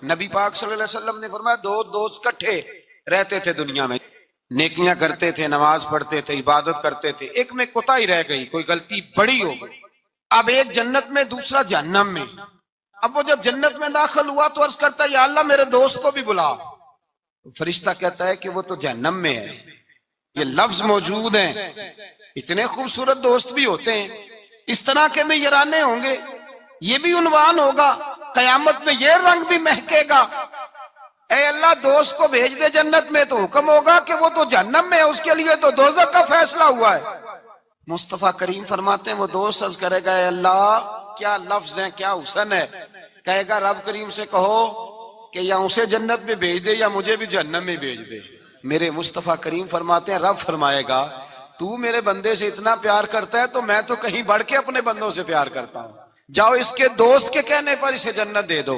نبی پاک صلی اللہ علیہ وسلم نے فرمایا دو دوست کٹھے رہتے تھے دنیا میں، نیکیاں کرتے تھے، نماز پڑھتے تھے، عبادت کرتے تھے، ایک میں کوتاہی رہ گئی، کوئی غلطی بڑی ہو گئی، اب ایک جنت میں دوسرا جہنم میں۔ اب وہ جب جنت میں داخل ہوا تو عرض کرتا ہے یا اللہ میرے دوست کو بھی بلا، فرشتہ کہتا ہے کہ وہ تو جہنم میں ہے۔ یہ لفظ موجود ہیں، اتنے خوبصورت دوست بھی ہوتے ہیں، اس طرح کے میں یارانے ہوں گے، یہ بھی عنوان ہوگا قیامت میں، یہ رنگ بھی مہکے گا، اے اللہ دوست کو بھیج دے جنت میں، تو حکم ہوگا کہ وہ تو جہنم میں ہے، اس کے لیے تو دوزخ کا فیصلہ ہوا ہے۔ مصطفیٰ کریم فرماتے ہیں وہ دوست عرض کرے گا اے اللہ کیا لفظ ہیں، کیا حسن ہے، کہے گا رب کریم سے کہو کہ یا اسے جنت میں بھیج دے یا مجھے بھی جہنم میں بھیج دے۔ میرے مصطفیٰ کریم فرماتے ہیں رب فرمائے گا تو میرے بندے سے اتنا پیار کرتا ہے تو میں تو کہیں بڑھ کے اپنے بندوں سے پیار کرتا ہوں، جاؤ اس کے دوست کے کہنے پر اسے جنت دے دو۔